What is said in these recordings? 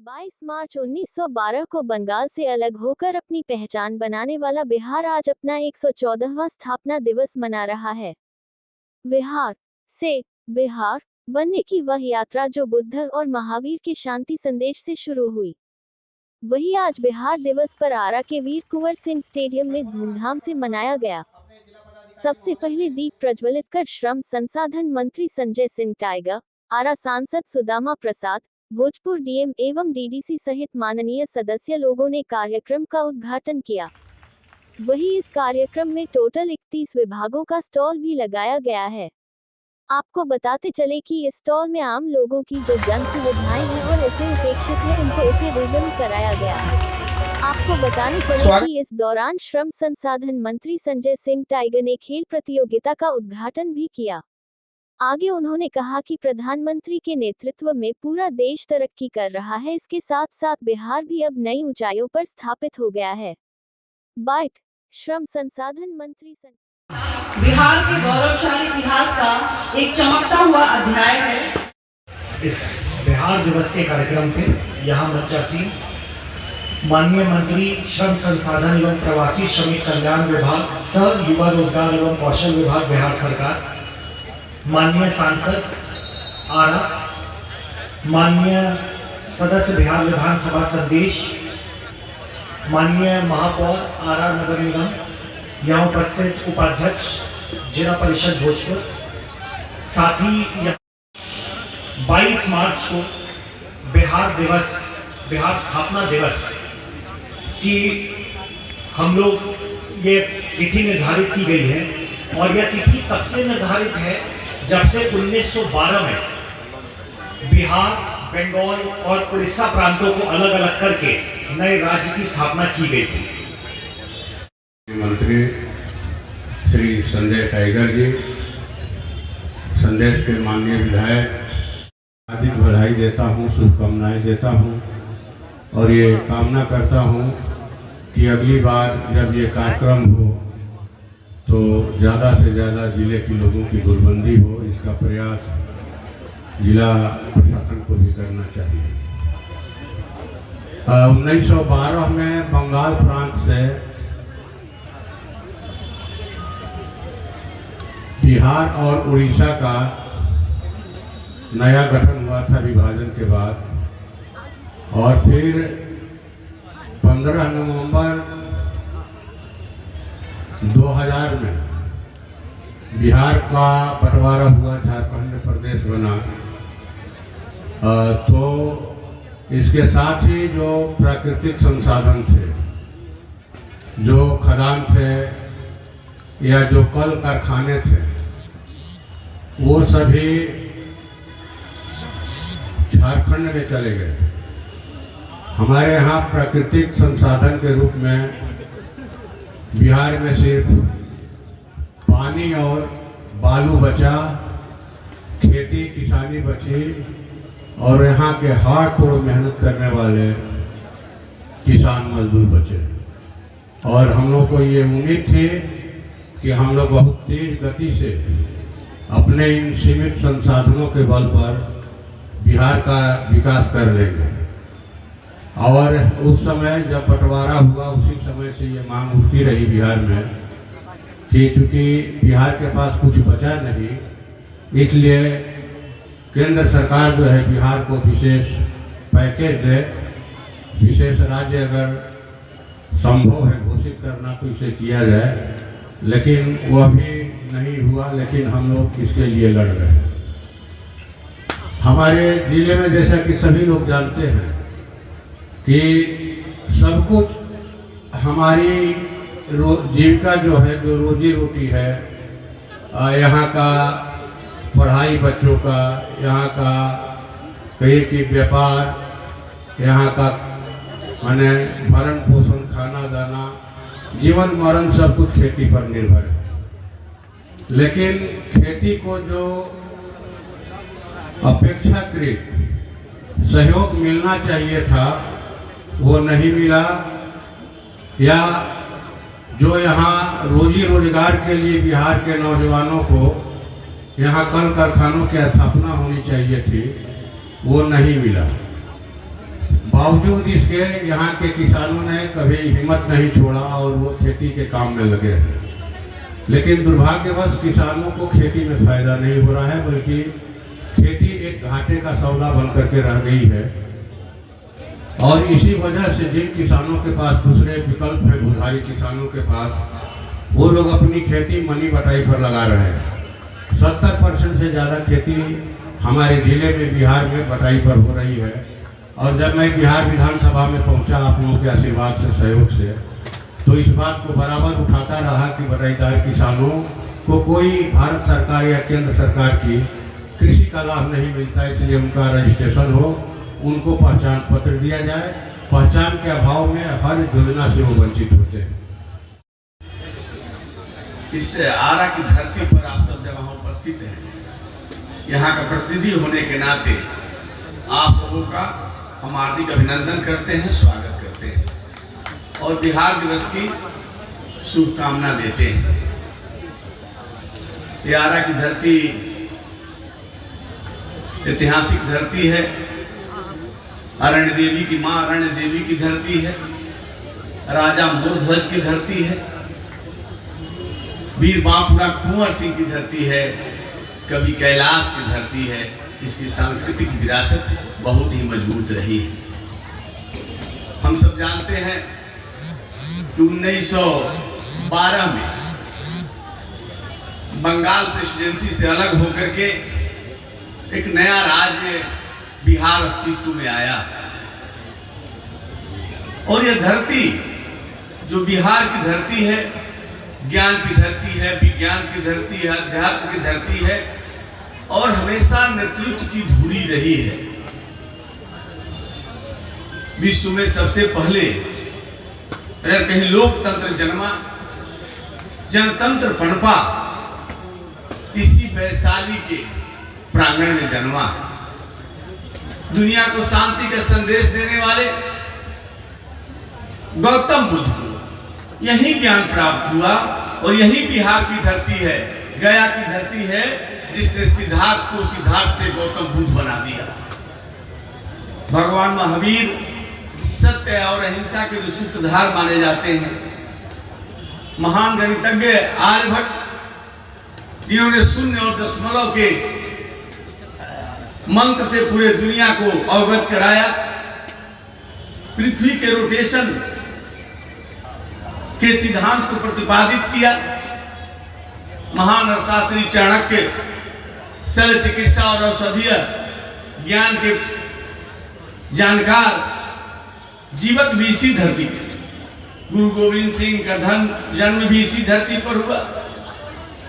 22 मार्च 1912 को बंगाल से अलग होकर अपनी पहचान बनाने वाला बिहार आज अपना 114वां स्थापना दिवस मना रहा है। बिहार से बिहार बनने की वह यात्रा जो बुद्ध और महावीर के शांति संदेश से शुरू हुई, वही आज बिहार दिवस पर आरा के वीर कुंवर सिंह स्टेडियम में धूमधाम से मनाया गया। सबसे पहले दीप प्रज्वलित कर श्रम संसाधन मंत्री संजय सिंह टाइगर, आरा सांसद सुदामा प्रसाद, भोजपुर डीएम एवं डीडीसी सहित माननीय सदस्य लोगों ने कार्यक्रम का उद्घाटन किया। वहीं इस कार्यक्रम में टोटल 31 विभागों का स्टॉल भी लगाया गया है। आपको बताते चले कि इस स्टॉल में आम लोगों की जो जन सुविधाएं हैं और ऐसे उपेक्षित है उनको इसे रिबन कराया गया है। आपको बताने चले कि इस दौरान श्रम संसाधन मंत्री संजय सिंह टाइगर ने खेल प्रतियोगिता का उद्घाटन भी किया। आगे उन्होंने कहा कि प्रधानमंत्री के नेतृत्व में पूरा देश तरक्की कर रहा है, इसके साथ साथ बिहार भी अब नई ऊंचाइयों पर स्थापित हो गया है। बाइट श्रम संसाधन मंत्री बिहार के गौरवशाली इतिहास का एक चमकता हुआ अध्याय है। इस बिहार दिवस के कार्यक्रम के यहाँ मंचासी माननीय मंत्री श्रम संसाधन एवं प्रवासी श्रमिक कल्याण विभाग सह युवा रोजगार एवं कौशल विभाग बिहार सरकार, माननीय सांसद आरा, माननीय सदस्य बिहार विधानसभा संदेश, माननीय महापौर आरा नगर निगम, यहाँ उपस्थित उपाध्यक्ष जिला परिषद भोजपुर, साथ ही 22 मार्च को बिहार दिवस, बिहार स्थापना दिवस की हम लोग ये तिथि निर्धारित की गई है और यह तिथि तब से निर्धारित है जब से 1912 में बिहार, बंगाल और उड़ीसा प्रांतों को अलग अलग करके नए राज्य की स्थापना की गई थी। मंत्री श्री संजय टाइगर जी, संदेश के माननीय विधायक, हार्दिक बधाई देता हूं, शुभकामनाएं देता हूं और ये कामना करता हूं कि अगली बार जब ये कार्यक्रम हो तो ज़्यादा से ज़्यादा जिले के लोगों की गुटबंदी हो, इसका प्रयास जिला प्रशासन को भी करना चाहिए। 1912 में बंगाल प्रांत से बिहार और उड़ीसा का नया गठन हुआ था विभाजन के बाद, और फिर 15 नवंबर 2000 में बिहार का बंटवारा हुआ, झारखंड प्रदेश बना। तो इसके साथ ही जो प्राकृतिक संसाधन थे, जो खदान थे या जो कल कारखाने थे, वो सभी झारखंड में चले गए। हमारे यहाँ प्राकृतिक संसाधन के रूप में बिहार में सिर्फ पानी और बालू बचा, खेती किसानी बची और यहाँ के हाड़ तोड़ मेहनत करने वाले किसान मजदूर बचे। और हम लोग को ये उम्मीद थी कि हम लोग बहुत तेज गति से अपने इन सीमित संसाधनों के बल पर बिहार का विकास कर लेंगे। और उस समय जब बंटवारा हुआ, उसी समय से ये मांग उठती रही बिहार में कि चूँकि बिहार के पास कुछ बचा नहीं, इसलिए केंद्र सरकार जो है बिहार को विशेष पैकेज दे, विशेष राज्य अगर संभव है घोषित करना तो इसे किया जाए, लेकिन वह भी नहीं हुआ। लेकिन हम लोग इसके लिए लड़ रहे हैं। हमारे जिले में जैसा कि सभी लोग जानते हैं कि सब कुछ हमारी जीविका जो है, जो रोजी रोटी है, यहाँ का पढ़ाई बच्चों का, यहाँ का कहीं की व्यापार, यहाँ का माने भरण पोषण, खाना दाना, जीवन मरण सब कुछ खेती पर निर्भर है। लेकिन खेती को जो अपेक्षाकृत सहयोग मिलना चाहिए था वो नहीं मिला, या जो यहाँ रोजी रोजगार के लिए बिहार के नौजवानों को यहाँ कल कारखानों की स्थापना होनी चाहिए थी वो नहीं मिला। बावजूद इसके यहाँ के किसानों ने कभी हिम्मत नहीं छोड़ा और वो खेती के काम में लगे हैं। लेकिन दुर्भाग्यवश किसानों को खेती में फायदा नहीं हो रहा है, बल्कि खेती एक घाटे का सौदा बन करके रह गई है। और इसी वजह से जिन किसानों के पास दूसरे विकल्प हैं, भूधारी किसानों के पास, वो लोग अपनी खेती मनी बटाई पर लगा रहे हैं। 70% से ज़्यादा खेती हमारे ज़िले में, बिहार में बटाई पर हो रही है। और जब मैं बिहार विधानसभा में पहुंचा आप लोगों के आशीर्वाद से, सहयोग से, तो इस बात को बराबर उठाता रहा कि बटाईदार किसानों को कोई भारत सरकार या केंद्र सरकार की कृषि का लाभ नहीं मिलता, इसलिए उनका रजिस्ट्रेशन हो, उनको पहचान पत्र दिया जाए। पहचान के अभाव में हर योजना से वो वंचित होते हैं। इस आरा की धरती पर आप सब जब वहाँ उपस्थित हैं, यहाँ का प्रतिनिधि होने के नाते आप सबों का हम हार्दिक अभिनंदन करते हैं, स्वागत करते हैं और बिहार दिवस की शुभकामना देते हैं। ये आरा की धरती ऐतिहासिक धरती है, अरण्य देवी की माँ अरण्य देवी की धरती है, राजा मोरध्वज की धरती है, वीर बांकुड़ा कुंवर सिंह की धरती है, कवि कैलाश की धरती है। इसकी सांस्कृतिक विरासत बहुत ही मजबूत रही है। हम सब जानते हैं कि 1912 में बंगाल प्रेसिडेंसी से अलग होकर के एक नया राज्य बिहार अस्तित्व में आया और यह धरती जो बिहार की धरती है, ज्ञान की धरती है, विज्ञान की धरती है, अध्यात्म की धरती है और हमेशा नेतृत्व की धुरी रही है। विश्व में सबसे पहले अगर कहीं लोकतंत्र जन्मा, जनतंत्र पनपा, इसी वैशाली के प्रांगण में जन्मा। दुनिया को शांति का संदेश देने वाले गौतम बुद्ध को यही ज्ञान प्राप्त हुआ और यही बिहार की धरती है, गया की धरती है, जिसने सिद्धार्थ को सिद्धार्थ से गौतम बुद्ध बना दिया। भगवान महावीर सत्य और अहिंसा के जो सूत्रधार माने जाते हैं। महान गणितज्ञ आर्यभट्ट, जिन्होंने शून्य और दशमलव के मंत्र से पूरे दुनिया को अवगत कराया। पृथ्वी के रोटेशन के सिद्धांत को प्रतिपादित किया। महान अर्थशास्त्री चाणक्य शल्य चिकित्सा और औषधीय ज्ञान के जानकार जीवक भी इसी धरती पर। गुरु गोविंद सिंह का जन्म भी इसी धरती पर हुआ।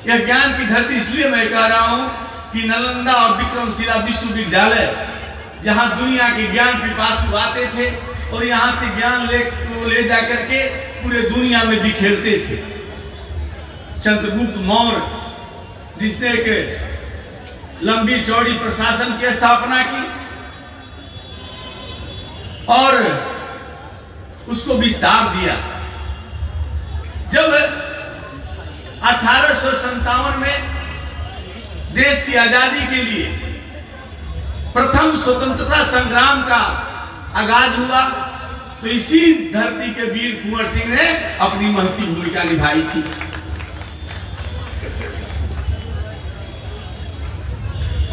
यह ज्ञान की धरती इसलिए मैं कह रहा हूं कि नालंदा और विक्रमशिला विश्वविद्यालय, जहां दुनिया के ज्ञान पिपासु आते थे और यहां से ज्ञान ले जाकर के पूरे दुनिया में बिखेरते थे। चंद्रगुप्त मौर्य, जिसने एक लंबी चौड़ी प्रशासन की स्थापना की और उसको विस्तार दिया। जब 1857 में देश की आजादी के लिए प्रथम स्वतंत्रता संग्राम का आगाज हुआ, तो इसी धरती के वीर कुंवर सिंह ने अपनी महती भूमिका निभाई थी।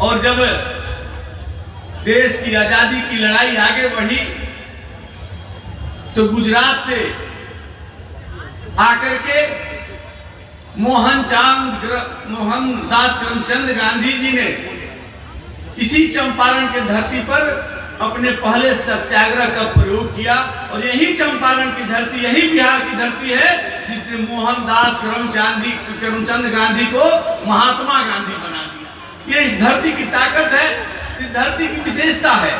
और जब देश की आजादी की लड़ाई आगे बढ़ी, तो गुजरात से आकर के मोहनदास करमचंद गांधी जी ने इसी चंपारण के धरती पर अपने पहले सत्याग्रह का प्रयोग किया। और यही चंपारण की धरती, यही बिहार की धरती है जिसने मोहनदास करमचंद गांधी को महात्मा गांधी बना दिया। ये इस धरती की ताकत है, इस धरती की विशेषता है।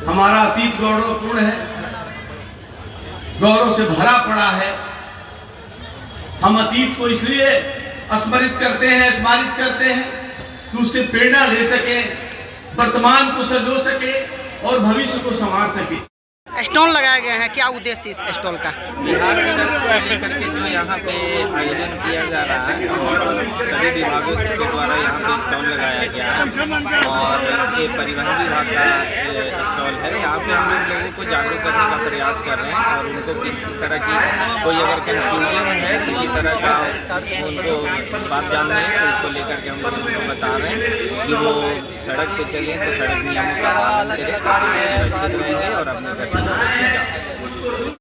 हमारा अतीत गौरवपूर्ण है, गौरव से भरा पड़ा है। हम अतीत को इसलिए स्मरित करते हैं, स्मारित करते हैं कि उससे प्रेरणा ले सके, वर्तमान को सजो सके और भविष्य को संवार सके। स्टॉल लगाए गए हैं, क्या उद्देश्य इस स्टॉल का? बिहार दिवस को लेकर के जो यहाँ पे आयोजन किया जा रहा है और सभी विभागों के द्वारा यहाँ पे स्टॉल लगाया गया है और ये परिवहन विभाग का स्टॉल है। यहाँ पे हम लोगों को जागरूक करने का प्रयास कर रहे हैं और उनको किसी तरह की कोई अगर कन्फ्यूजन है, किसी तरह का उनको बात जाननी है तो उसको लेकर के हम लोग उनको बता रहे हैं कि वो सड़क पे चलें तो सड़क नियमों का पालन करें, ताकि सुरक्षित रहेंगे और अपने घर पर सुरक्षित जा सकें।